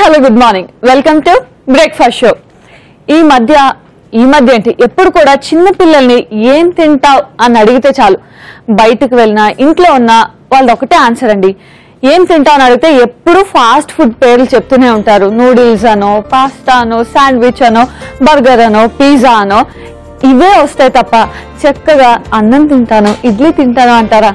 Hello good morning welcome to breakfast show. ఈ మధ్య ఏంటి ఎప్పుడు కూడా చిన్న పిల్లల్ని ఏం తింటావు అని అడిగితే చాలు, బయటకు వెళ్ళినా ఇంట్లో ఉన్నా వాళ్ళది ఒకటే ఆన్సర్ అండి, ఏం తింటావు అని అడిగితే ఎప్పుడు ఫాస్ట్ ఫుడ్ పేర్లు చెప్తూనే ఉంటారు. నూడిల్స్ అనో, పాస్తా అనో, శాండ్విచ్ అనో, బర్గర్ అనో, పిజ్జా అనో ఇవే వస్తాయి తప్ప చక్కగా అన్నం తింటాను, ఇడ్లీ తింటాను అంటారా?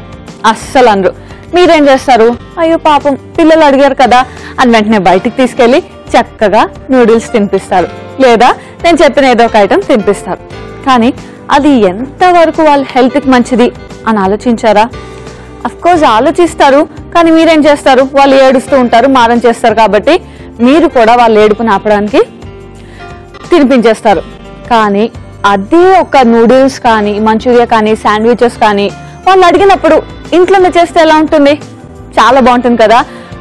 అస్సలు అనరు. మీరేం చేస్తారు? అయ్యో పాపం పిల్లలు అడిగారు కదా అని వెంటనే బయటికి తీసుకెళ్లి చక్కగా నూడిల్స్ తినిపిస్తారు, లేదా నేను చెప్పిన ఏదో ఒక ఐటమ్ తినిపిస్తారు. కానీ అది ఎంతవరకు వాళ్ళ హెల్త్కి మంచిది అని ఆలోచించారా? అఫ్కోర్స్ ఆలోచిస్తారు, కానీ మీరేం చేస్తారు? వాళ్ళు ఏడుస్తూ ఉంటారు, మారం చేస్తారు కాబట్టి మీరు కూడా వాళ్ళు ఏడుపుని ఆపడానికి తినిపించేస్తారు. కానీ అదే ఒక నూడిల్స్ కానీ, మంచూరియా కానీ, శాండ్విచెస్ కానీ వాళ్ళు అడిగినప్పుడు ఇంట్లోనే చేస్తే ఎలా ఉంటుంది? చాలా బాగుంటుంది కదా.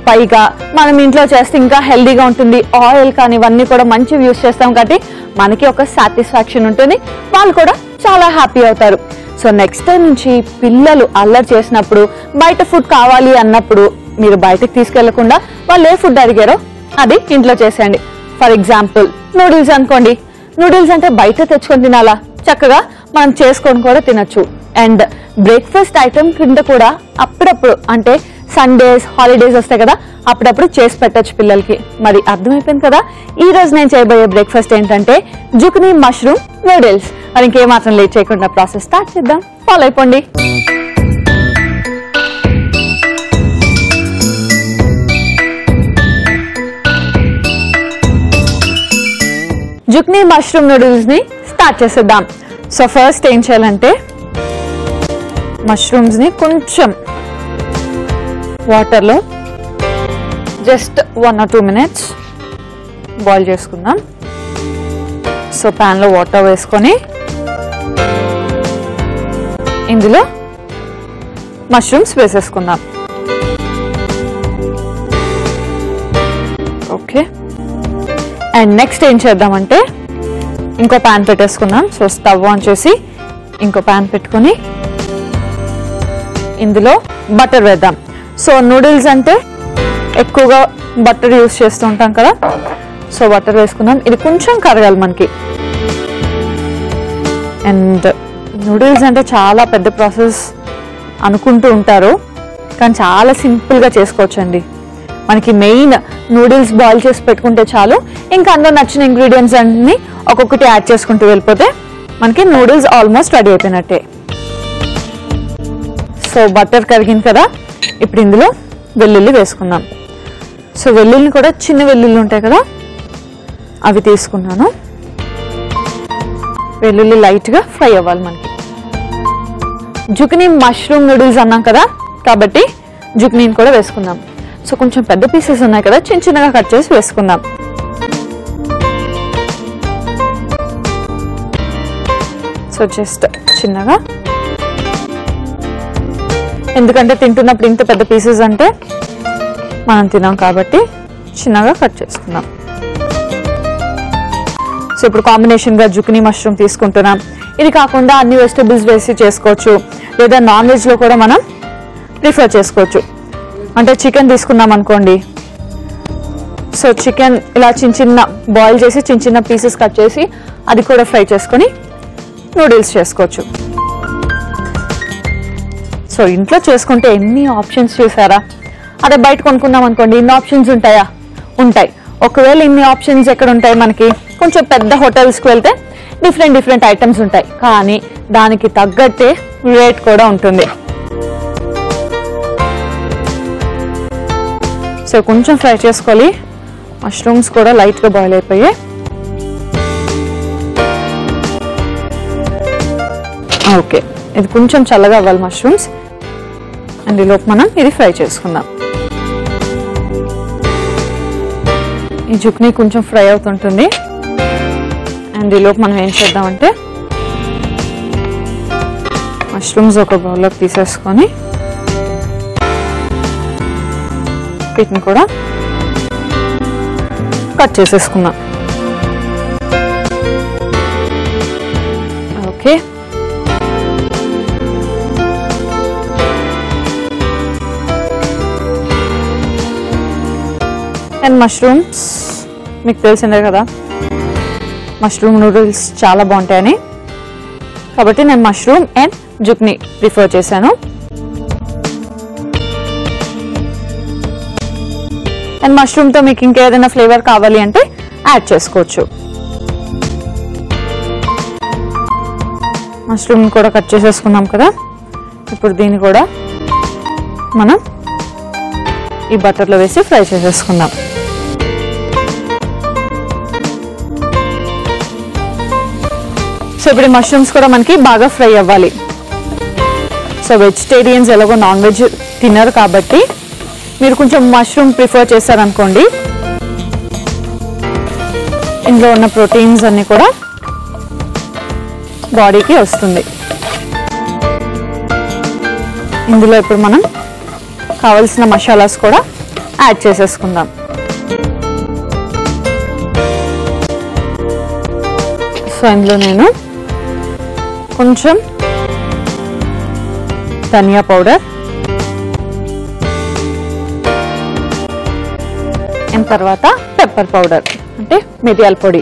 పైగా మనం ఇంట్లో చేస్తే ఇంకా హెల్దీగా ఉంటుంది. ఆయిల్ కానీ ఇవన్నీ కూడా మంచివి యూస్ చేస్తాం కాబట్టి మనకి ఒక సాటిస్ఫాక్షన్ ఉంటుంది, వాళ్ళు కూడా చాలా హ్యాపీ అవుతారు. సో నెక్స్ట్ టైం నుంచి పిల్లలు అల్లరి చేసినప్పుడు, బయట ఫుడ్ కావాలి అన్నప్పుడు మీరు బయటకు తీసుకెళ్లకుండా వాళ్ళు ఏ ఫుడ్ అడిగారో అది ఇంట్లో చేసేయండి. ఫర్ ఎగ్జాంపుల్ నూడిల్స్ అనుకోండి, నూడిల్స్ అంటే బయట తెచ్చుకొని తినాలా? చక్కగా మనం చేసుకొని కూడా తినొచ్చు. అండ్ బ్రేక్ఫాస్ట్ ఐటమ్ కింద కూడా అప్పుడప్పుడు, అంటే సండేస్ హాలిడేస్ వస్తాయి కదా, అప్పుడప్పుడు చేసి పెట్టచ్చు పిల్లలకి. మరి అర్థమైపోయింది కదా, ఈ రోజు నేను చేయబోయే బ్రేక్ఫాస్ట్ ఏంటంటే జుకనీ మష్రూమ్ నూడిల్స్. మరి ఇంకేమాత్రం లేట్ చేయకుండా ప్రాసెస్ స్టార్ట్ చేద్దాం, ఫాలో అయిపోండి. జుకనీ మష్రూమ్ నూడిల్స్ ని స్టార్ట్ చేసేద్దాం. సో ఫస్ట్ ఏం చేయాలంటే మష్రూమ్స్ ని కొంచెం వాటర్లో జస్ట్ 1 or 2 minutes బాయిల్ చేసుకుందాం. సో ప్యాన్లో వాటర్ వేసుకొని ఇందులో మష్రూమ్స్ వేసేసుకుందాం. ఓకే, అండ్ నెక్స్ట్ ఏం చేద్దామంటే ఇంకో ప్యాన్ పెట్టేసుకుందాం. సో స్టవ్ ఆన్ చేసి ఇంకో ప్యాన్ పెట్టుకొని ఇందులో బటర్ వేద్దాం. సో నూడిల్స్ అంటే ఎక్కువగా బటర్ యూస్ చేస్తూ ఉంటాం కదా, సో బటర్ వేసుకుందాం. ఇది కొంచెం కరగాలి మనకి. అండ్ నూడిల్స్ అంటే చాలా పెద్ద ప్రాసెస్ అనుకుంటూ ఉంటారు, కానీ చాలా సింపుల్గా చేసుకోవచ్చండి. మనకి మెయిన్ నూడిల్స్ బాయిల్ చేసి పెట్టుకుంటే చాలు, ఇంకా అందులో నచ్చిన ఇంగ్రీడియంట్స్ అన్ని ఒక్కొక్కటి యాడ్ చేసుకుంటూ వెళ్ళిపోతే మనకి నూడిల్స్ ఆల్మోస్ట్ రెడీ అయిపోయినట్టే. సో బటర్ కరిగింది కదా, ఇప్పుడు ఇందులో వెల్లుల్లి వేసుకుందాం. సో వెల్లుల్లి కూడా చిన్న వెల్లుల్లి ఉంటాయి కదా, అవి తీసుకున్నాను. వెల్లుల్లి లైట్గా ఫ్రై అవ్వాలి మనకి. జుకనీ మష్రూమ్ నూడిల్స్ అన్నాం కదా, కాబట్టి జుకనీని కూడా వేసుకుందాం. సో కొంచెం పెద్ద పీసెస్ ఉన్నాయి కదా, చిన్న చిన్నగా కట్ చేసి వేసుకుందాం. సో జస్ట్ చిన్నగా, ఎందుకంటే తింటున్నప్పుడు ఇంత పెద్ద పీసెస్ అంటే మనం తినాం కాబట్టి చిన్నగా కట్ చేసుకుందాం. సో ఇప్పుడు కాంబినేషన్గా జుకనీ మష్రూమ్ తీసుకుంటున్నాం. ఇది కాకుండా అన్ని వెజిటబుల్స్ వేసి చేసుకోవచ్చు, లేదా నాన్ వెజ్లో కూడా మనం ప్రిఫర్ చేసుకోవచ్చు. అంటే చికెన్ తీసుకున్నాం అనుకోండి, సో చికెన్ ఇలా చిన్న చిన్న బాయిల్ చేసి చిన్న చిన్న పీసెస్ కట్ చేసి అది కూడా ఫ్రై చేసుకొని నూడిల్స్ చేసుకోవచ్చు. సో ఇంట్లో చేసుకుంటే ఎన్ని ఆప్షన్స్ చూసారా? అదే బయట కొనుక్కున్నాం అనుకోండి, ఇన్ని ఆప్షన్స్ ఉంటాయా? ఉంటాయి. ఒకవేళ ఇన్ని ఆప్షన్స్ ఎక్కడ ఉంటాయి మనకి? కొంచెం పెద్ద హోటల్స్కి వెళ్తే డిఫరెంట్ ఐటమ్స్ ఉంటాయి, కానీ దానికి తగ్గట్టే రేట్ కూడా ఉంటుంది. సో కొంచెం ఫ్రై చేసుకోవాలి. మష్రూమ్స్ కూడా లైట్గా బాయిల్ అయిపోయాయి. ఓకే, ఇది కొంచెం చల్లగా అవ్వాలి మష్రూమ్స్. అండ్ ఈలోపు మనం ఇది ఫ్రై చేసుకుందాం. ఈ జుకనీ కొంచెం ఫ్రై అవుతుంటుంది. అండ్ ఈలోపు మనం ఏం చేద్దామంటే మష్రూమ్స్ ఒక బౌల్లోకి తీసేసుకొని వీటిని కూడా కట్ చేసేసుకుందాం. ఓకే, అండ్ మష్రూమ్స్ మీకు తెలిసిందే కదా, మష్రూమ్ నూడిల్స్ చాలా బాగుంటాయని, కాబట్టి నేను మష్రూమ్ అండ్ జుక్నీ ప్రిఫర్ చేశాను. అండ్ మష్రూమ్తో మీకు ఇంకేదైనా ఫ్లేవర్ కావాలి అంటే యాడ్ చేసుకోవచ్చు. మష్రూమ్ కూడా కట్ చేసేసుకున్నాం కదా, ఇప్పుడు దీన్ని కూడా మనం ఈ బటర్లో వేసి ఫ్రై చేసేసుకుందాం. సో ఇప్పుడు ఈ మష్రూమ్స్ కూడా మనకి బాగా ఫ్రై అవ్వాలి. సో వెజిటేరియన్స్ ఎలాగో నాన్ వెజ్ తినరు కాబట్టి మీరు కొంచెం మష్రూమ్ ప్రిఫర్ చేశారనుకోండి, ఇందులో ఉన్న ప్రోటీన్స్ అన్నీ కూడా బాడీకి వస్తుంది. ఇందులో ఇప్పుడు మనం కావలసిన మసాలాస్ కూడా యాడ్ చేసేసుకుందాం. సో ఇందులో నేను కొంచెం ధనియా పౌడర్ అండ్ తర్వాత పెప్పర్ పౌడర్ అంటే మిరియాల పొడి,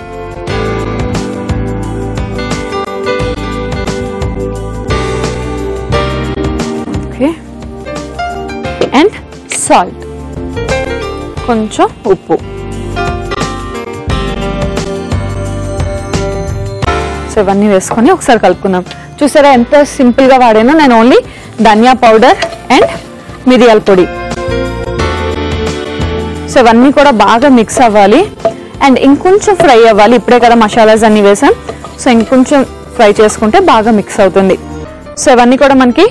ఓకే, అండ్ సాల్ట్, కొంచెం ఉప్పు. సో ఇవన్నీ వేసుకొని ఒకసారి కలుపుకుందాం. చూసారా ఎంత సింపుల్గా వాడానో, నేను ఓన్లీ ధనియా పౌడర్ అండ్ మిరియాల పొడి. సో ఇవన్నీ కూడా బాగా మిక్స్ అవ్వాలి అండ్ ఇంకొంచెం ఫ్రై అవ్వాలి. ఇప్పుడే కదా మసాలాస్ అన్నీ వేసాం, సో ఇంకొంచెం ఫ్రై చేసుకుంటే బాగా మిక్స్ అవుతుంది. సో ఇవన్నీ కూడా మనకి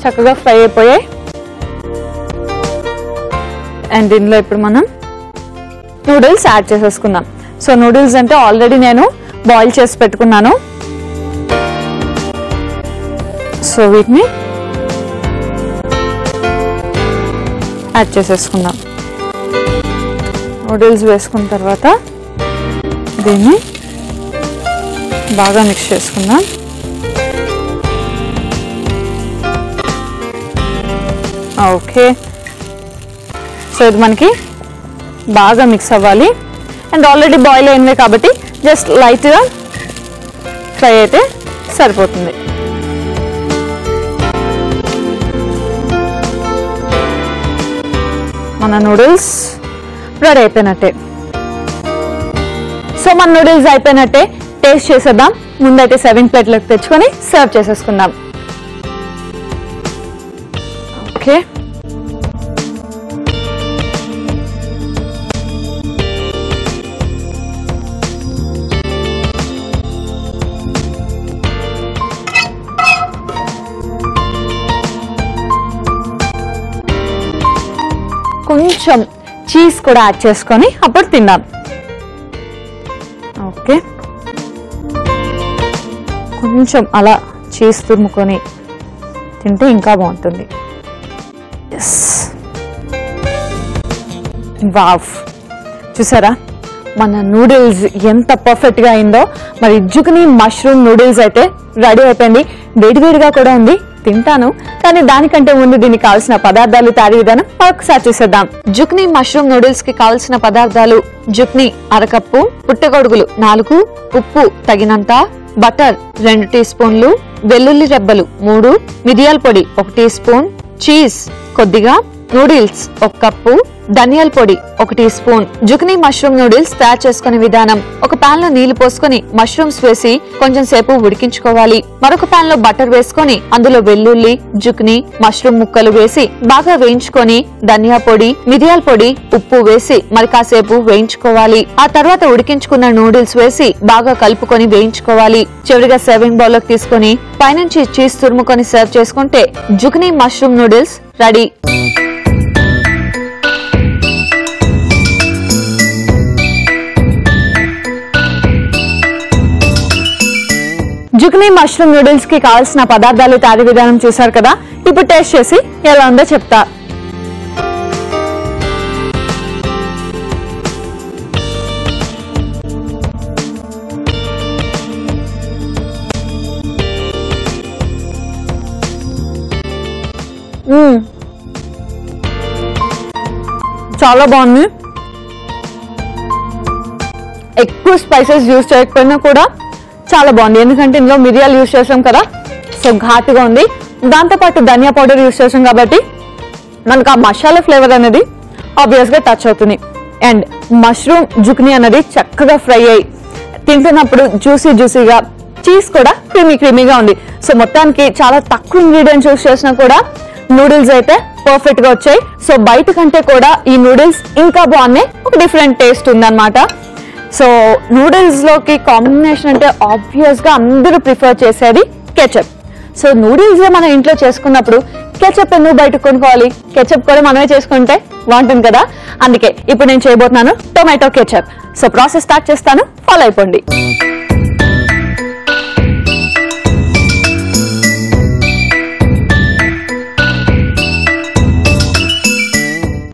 చక్కగా ఫ్రై అయిపోయాయి. అండ్ దీనిలో ఇప్పుడు మనం నూడిల్స్ యాడ్ చేసేసుకుందాం. సో నూడిల్స్ అంటే ఆల్రెడీ నేను బాయిల్ చేసి పెట్టుకున్నాను. సో వీటిని యాడ్ చేసేసుకుందాం. నూడిల్స్ వేసుకున్న తర్వాత దీన్ని బాగా మిక్స్ చేసుకుందాం. ఓకే, సో ఇది మనకి బాగా మిక్స్ అవ్వాలి. అండ్ ఆల్రెడీ బాయిల్ అయినవి కాబట్టి జస్ట్ లైట్గా ఫ్రై అయితే సరిపోతుంది. మన నూడిల్స్ రెడీ అయిపోయినట్టే. సో మన నూడిల్స్ అయిపోయినట్టే, టేస్ట్ చేసేద్దాం. ముందైతే సర్వింగ్ ప్లేట్లోకి తెచ్చుకొని సర్వ్ చేసేసుకుందాం. ఓకే, కొంచెం చీజ్ కూడా యాడ్ చేసుకొని అప్పుడు తిందాం. ఓకే, కొంచెం అలా చీజ్ తురుముకొని తింటే ఇంకా బాగుంటుంది. ఎస్, వావ్, చూసారా మన నూడిల్స్ ఎంత పర్ఫెక్ట్గా అయిందో. మరి జుక్నీ మష్రూమ్ నూడిల్స్ అయితే రెడీ అయిపోయింది. వేడివేడిగా కూడా ఉంది, తింటాను. కానీ దానికంటే ముందు దీనికి కావాల్సిన పదార్థాలు, తయారీ విధానం ఒకసారి చూసేద్దాం. జుక్నీ మష్రూమ్ నూడిల్స్ కి కావాల్సిన పదార్థాలు: జుక్నీ అరకప్పు, పుట్టగొడుగులు 4, ఉప్పు తగినంత, బటర్ 2 టీ స్పూన్లు, వెల్లుల్లి రెబ్బలు 3, మిరియాల పొడి 1 టీ స్పూన్, చీజ్ కొద్దిగా, నూడిల్స్ 1 కప్పు, ధనియాల పొడి 1 టీ స్పూన్. జుక్నీ మష్రూమ్ నూడిల్స్ తయారు చేసుకునే విధానం: ఒక పాన్ లో నీళ్లు పోసుకొని మష్రూమ్స్ వేసి కొంచెం సేపు ఉడికించుకోవాలి. మరొక పాన్ లో బటర్ వేసుకొని అందులో వెల్లుల్లి, జుక్నీ, మష్రూమ్ ముక్కలు వేసి బాగా వేయించుకొని ధనియా పొడి, మిరియాల పొడి, ఉప్పు వేసి మరి కాసేపు వేయించుకోవాలి. ఆ తర్వాత ఉడికించుకున్న నూడిల్స్ వేసి బాగా కలుపుకొని వేయించుకోవాలి. చివరిగా సర్వింగ్ బౌల్ లోకి తీసుకొని పైనుంచి చీజ్ తురుముకొని సర్వ్ చేసుకుంటే zucchini mushroom noodles ready. Zucchini mushroom noodles కి కావాల్సిన పదార్థాలు, తయారీ విధానం చూసారు కదా. ఇప్పుడు టేస్ట్ చేసి ఎలా ఉందో చెప్తా. చాలా బాగుంది. ఎక్కువ స్పైసెస్ యూజ్ చేయకపోయినా కూడా చాలా బాగుంది, ఎందుకంటే ఇందులో మిరియాలు యూజ్ చేసాం కదా, సో ఘాటుగా ఉంది. దాంతోపాటు ధనియా పౌడర్ యూజ్ చేసాం కాబట్టి మనకు ఆ మసాలా ఫ్లేవర్ అనేది ఆబ్వియస్గా టచ్ అవుతుంది. అండ్ మష్రూమ్ జుక్నీ అనేది చక్కగా ఫ్రై అయ్యి తింటున్నప్పుడు జ్యూసీగా, చీజ్ కూడా క్రీమీగా ఉంది. సో మొత్తానికి చాలా తక్కువ ఇంగ్రీడియంట్స్ యూజ్ చేసినా కూడా నూడిల్స్ అయితే పర్ఫెక్ట్ గా వచ్చాయి. సో బయట కంటే కూడా ఈ నూడిల్స్ ఇంకా బాగున్నాయి, ఒక డిఫరెంట్ టేస్ట్ ఉందన్నమాట. సో నూడిల్స్ లోకి కాంబినేషన్ అంటే ఆబ్వియస్ గా అందరూ ప్రిఫర్ చేసేది కెచప్. సో నూడిల్స్ మనం ఇంట్లో చేసుకున్నప్పుడు కెచప్ ఎందుకు బయట కొనుక్కోవాలి, కెచప్ కూడా మనమే చేసుకుంటే బాగుంటుంది కదా. అందుకే ఇప్పుడు నేను చేయబోతున్నాను tomato ketchup. So process start చేస్తాను, ఫాలో అయిపోండి.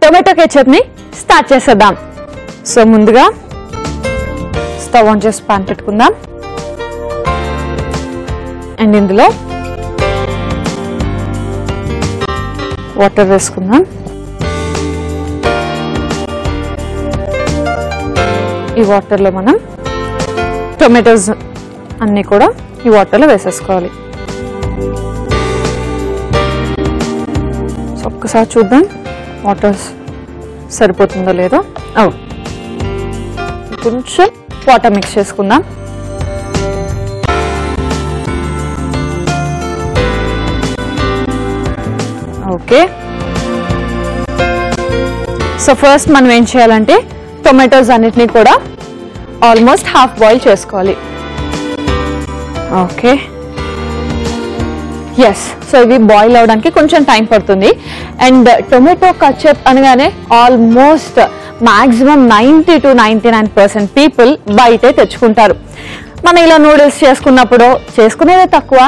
టొమాటో కెచప్ ని స్టార్ట్ చేసేద్దాం. సో ముందుగా స్టవ్ ఆన్ చేసి పాన్ పెట్టుకుందాం. అండ్ ఇందులో వాటర్ వేసుకుందాం. ఈ వాటర్లో మనం టొమాటోస్ అన్ని కూడా ఈ వాటర్లో వేసేసుకోవాలి. సో ఒక్కసారి చూద్దాం వాటర్ సరిపోతుందో లేదో. కొంచెం వాటర్ మిక్స్ చేసుకుందాం. ఓకే, సో ఫస్ట్ మనం ఏం చేయాలంటే టొమాటోస్ అన్నిటినీ కూడా ఆల్మోస్ట్ హాఫ్ బాయిల్ చేసుకోవాలి. ఓకే, ఎస్, సో ఇవి బాయిల్ అవడానికి కొంచెం టైం పడుతుంది. అండ్ టొమాటో కచప్ అనగానే ఆల్మోస్ట్ మాక్సిమం 90 to 99% పీపుల్ బయటే తెచ్చుకుంటారు. మనం ఇలా నూడిల్స్ చేసుకున్నప్పుడు చేసుకునేదే తక్కువ,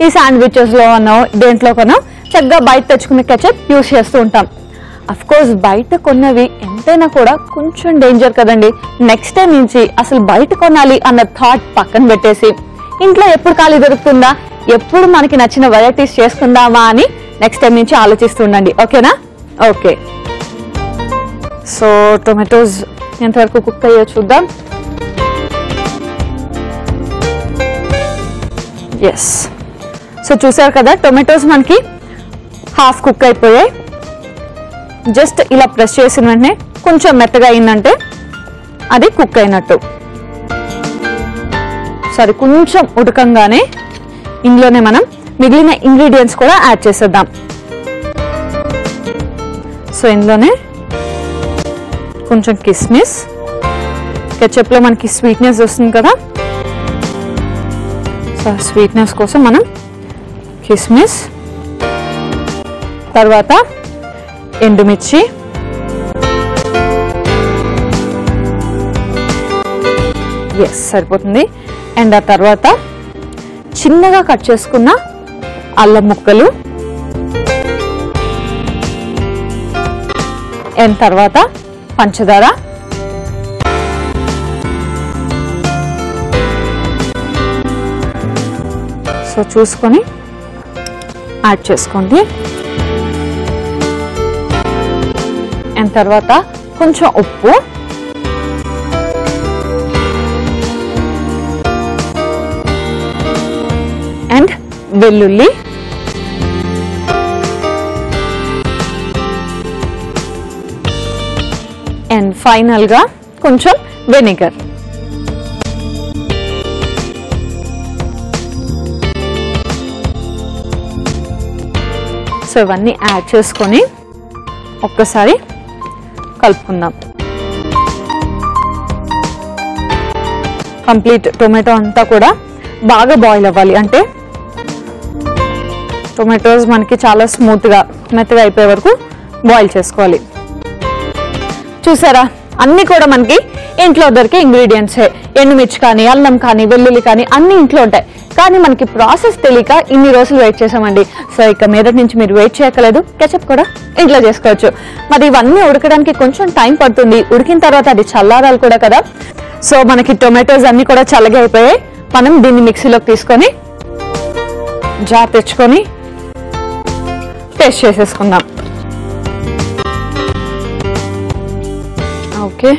ఈ శాండ్విచెస్లో అనో దేంట్లో కొనో చక్కగా బయట తెచ్చుకునే కెచప్ యూస్ చేస్తూ ఉంటాం. అఫ్ కోర్స్ బయట కొన్నవి ఎంతైనా కూడా కొంచెం డేంజర్ కదండి. నెక్స్ట్ టైం నుంచి అసలు బయట కొనాలి అన్న థాట్ పక్కన పెట్టేసి ఇంట్లో ఎప్పుడు ఖాళీ దొరుకుతుందా, ఎప్పుడు మనకి నచ్చిన వెరైటీస్ చేసుకుందామా అని నెక్స్ట్ టైం నుంచి ఆలోచిస్తుండండి. ఓకేనా? ఓకే, సో టొమాటోస్ ఎంతవరకు కుక్ అయ్యో చూద్దాం. ఎస్, సో చూసారు కదా టొమాటోస్ మనకి హాఫ్ కుక్ అయిపోయాయి. జస్ట్ ఇలా ప్రెస్ చేసిన వెంటనే కొంచెం మెత్తగా అయిందంటే అది కుక్ అయినట్టు. సరే, కొంచెం ఉడకంగానే ఇందులోనే మనం మిగిలిన ఇంగ్రీడియంట్స్ కూడా యాడ్ చేసేద్దాం. సో ఇందులోనే కొంచెం కిస్మిస్, కెచప్లో మనకి స్వీట్నెస్ వస్తుంది కదా, సో స్వీట్నెస్ కోసం మనం కిస్మిస్, తర్వాత ఎండుమిర్చి, ఎస్ సరిపోతుంది. అండ్ ఆ తర్వాత చిన్నగా కట్ చేసుకున్న అల్లం ముక్కలు, అండ్ తర్వాత పంచదార, సో చూసుకొని యాడ్ చేసుకోండి. అండ్ తర్వాత కొంచెం ఉప్పు, అండ్ వెల్లుల్లి, అండ్ ఫైనల్ గా కొంచెం వెనిగర్. సో ఇవన్నీ యాడ్ చేసుకొని ఒక్కసారి కలుపుకుందాం. కంప్లీట్ టొమాటో అంతా కూడా బాగా బాయిల్ అవ్వాలి, అంటే టొమాటోస్ మనకి చాలా స్మూత్గా మెత్తగా అయిపోయే వరకు బాయిల్ చేసుకోవాలి. చూసారా, అన్ని కూడా మనకి ఇంట్లో దొరికే ఇంగ్రీడియంట్సే. ఎండుమిర్చి కానీ, అల్లం కానీ, వెల్లుల్లి కానీ అన్ని ఇంట్లో ఉంటాయి. కానీ మనకి ప్రాసెస్ తెలియక ఇన్ని రోజులు వెయిట్ చేసామండి. సో ఇక మీదటి నుంచి మీరు వెయిట్ చేయక్కలేదు, కెచప్ కూడా ఇంట్లో చేసుకోవచ్చు. మరి ఇవన్నీ ఉడకడానికి కొంచెం టైం పడుతుంది. ఉడికిన తర్వాత అది చల్లారాలి కూడా కదా. సో మనకి టొమాటోస్ అన్ని కూడా చల్లగా అయిపోయాయి. మనం దీన్ని మిక్సీలోకి తీసుకొని జార్ తెచ్చుకొని టేస్ట్ చేసేసుకుందాం. Okay,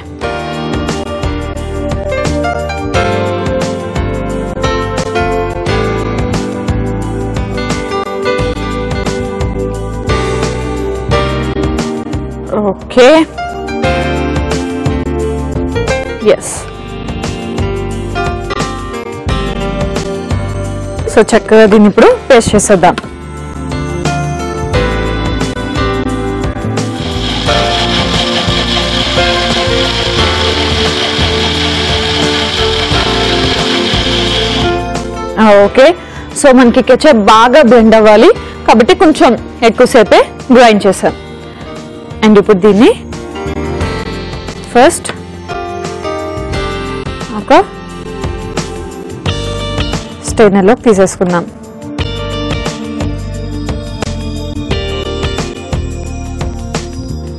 okay, yes. సో చక్కగా దీన్ని ఇప్పుడు పేస్ట్ చేసేద్దాం. ఓకే, సో మనకి కెచప్ బాగా బ్లెండ్ అవ్వాలి కాబట్టి కొంచెం ఎక్కువసేపే గ్రైండ్ చేసాం. అండ్ ఇప్పుడు దీన్ని ఫస్ట్ ఒక స్ట్రైనర్లో తీసేసుకుందాం.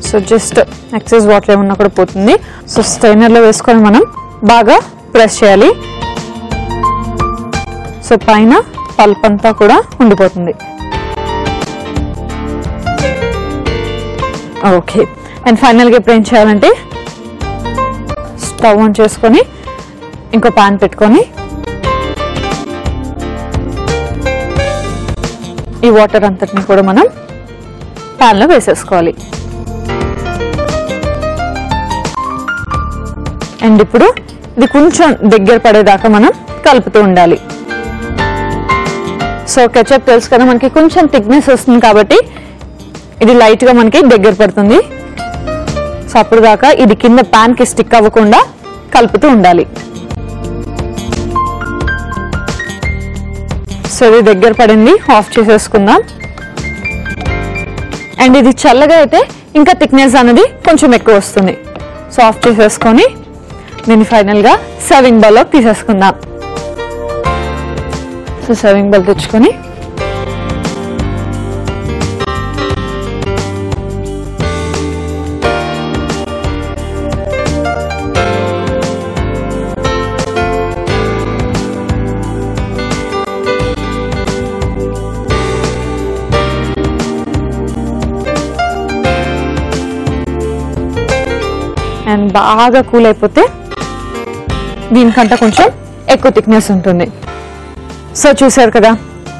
సో జస్ట్ ఎక్సెస్ వాటర్ ఏమన్నా కూడా పోతుంది. సో స్ట్రైనర్లో వేసుకొని మనం బాగా ప్రెస్ చేయాలి. సో పైన పల్ప్ అంతా కూడా ఉండిపోతుంది. ఓకే, అండ్ ఫైనల్గా ఇప్పుడు ఏం చేయాలంటే స్టవ్ ఆన్ చేసుకొని ఇంకో పాన్ పెట్టుకొని ఈ వాటర్ అంతటిని కూడా మనం పాన్లో వేసేసుకోవాలి. అండ్ ఇప్పుడు ఇది కొంచెం దగ్గర పడేదాకా మనం కలుపుతూ ఉండాలి. సో కెచప్ తెలుసు కదా మనకి కొంచెం థిక్నెస్ వస్తుంది కాబట్టి ఇది లైట్గా మనకి దగ్గర పడుతుంది. సో అప్పుడు దాకా ఇది కింద ప్యాన్కి స్టిక్ అవ్వకుండా కలుపుతూ ఉండాలి. సో ఇది దగ్గర పడింది, ఆఫ్ చేసేసుకుందాం. అండ్ ఇది చల్లగా అయితే ఇంకా థిక్నెస్ అనేది కొంచెం ఎక్కువ వస్తుంది. సో ఆఫ్ చేసేసుకొని దీన్ని ఫైనల్గా సర్వింగ్ బౌల్లో తీసేసుకుందాం. సో సర్వింగ్ బౌల్ తెచ్చుకొని అండ్ బాగా కూల్ అయిపోతే దీనికంటే కొంచెం ఎక్కువ థిక్నెస్ ఉంటుంది. సో చూసారు కదా,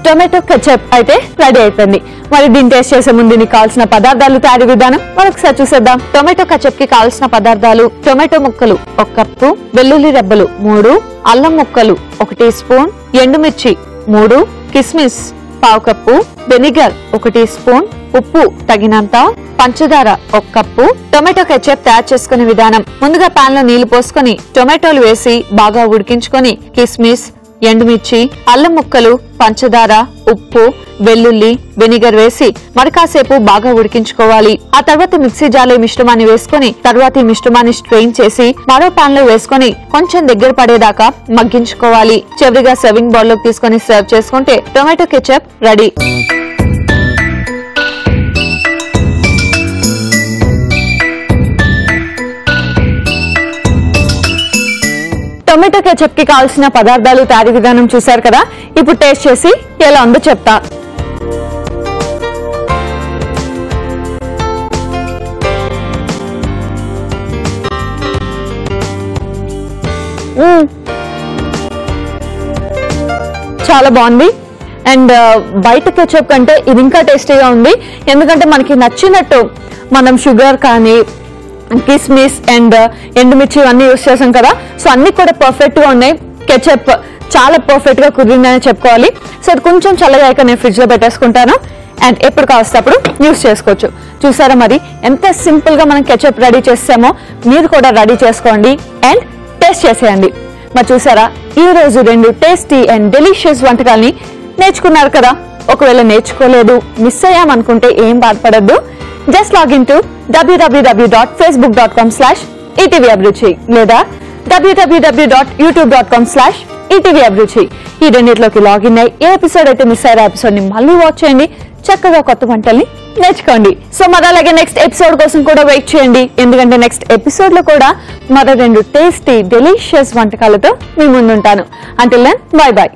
టొమాటో కెచప్ అయితే రెడీ అయిపోయింది. మరి దీన్ని టేస్ట్ చేసే ముందు దీనికి కావాల్సిన పదార్థాలు, తయారీ విధానం మరొకసారి చూసేద్దాం. టొమాటో కెచప్ కి కావాల్సిన పదార్థాలు: టొమాటో ముక్కలు 1 కప్పు, వెల్లుల్లి రెబ్బలు 3, అల్లం ముక్కలు 1 టీ స్పూన్, ఎండుమిర్చి 3, కిస్మిస్ 1/2 కప్పు, వెనిగర్ 1 టీ స్పూన్, ఉప్పు తగినంత, పంచదార 1 కప్పు. టొమాటో కెచప్ తయారు చేసుకునే విధానం: ముందుగా పాన్ లో నీళ్లు పోసుకొని టొమాటోలు వేసి బాగా ఉడికించుకొని కిస్మిస్, ఎండుమిర్చి, అల్లం ముక్కలు, పంచదార, ఉప్పు, వెల్లుల్లి, వెనిగర్ వేసి మరి కాసేపు బాగా ఉడికించుకోవాలి. ఆ తర్వాత మిక్సీ జార్లో మిశ్రమాన్ని వేసుకొని తర్వాత ఈ మిశ్రమాన్ని స్ట్రెయిన్ చేసి మరో పాన్ లో వేసుకొని కొంచెం దగ్గర పడేదాకా మగ్గించుకోవాలి. చివరిగా సర్వింగ్ బౌల్ లోకి తీసుకొని సర్వ్ చేసుకుంటే tomato ketchup ready. Tomato ketchup కి కావాల్సిన పదార్థాలు, తయారీ విధానం చూసారు కదా. ఇప్పుడు టేస్ట్ చేసి ఎలా ఉందో చెప్తా. చాలా బాగుంది. అండ్ బయట కెచప్ కంటే ఇది ఇంకా టేస్టీగా ఉంది. ఎందుకంటే మనకి నచ్చినట్టు మనం షుగర్ కానీ కిస్మిస్ అండ్ ఎండుమిర్చి అన్ని యూస్ చేసాం కదా. సో అన్ని కూడా పర్ఫెక్ట్ గా ఉన్నాయి. కెచప్ చాలా పర్ఫెక్ట్ గా కుదిరిందని చెప్పుకోవాలి. సో అది కొంచెం చల్లగా అయ్యాక నేను ఫ్రిడ్జ్ లో పెట్టేసుకుంటాను అండ్ ఎప్పుడు కావస్తే అప్పుడు యూస్ చేసుకోవచ్చు. చూసారా మరి ఎంత సింపుల్ గా మనం కెచప్ రెడీ చేసామో మీరు కూడా రెడీ చేసుకోండి అండ్ టేస్ట్ చేసేయండి. మరి చూసారా, ఈ రోజు 2 టేస్టీ అండ్ డెలిషియస్ వంటకాలని నేర్చుకున్నారు కదా. ఒకవేళ నేర్చుకోలేదు, మిస్ అయ్యామనుకుంటే ఏం బాధపడద్దు. జస్ట్ లాగిన్ టు www.facebook.com/etvabruchi లేదా www.youtube.com/etvabruchi. ఈ రెండిట్లోకి లాగిన్ అయ్యి ఏ ఎపిసోడ్ అయితే మిస్ అయ్యారో ఎపిసోడ్ ని మళ్ళీ వాచ్ చేయండి. చక్కగా కొత్త వంటల్ని నేర్చుకోండి. సో మరి అలాగే నెక్స్ట్ ఎపిసోడ్ కోసం కూడా వెయిట్ చేయండి. ఎందుకంటే నెక్స్ట్ ఎపిసోడ్ లో కూడా మరో 2 టేస్టీ డెలిషియస్ వంటకాలతో మీ ముందుంటాను. Until then bye by.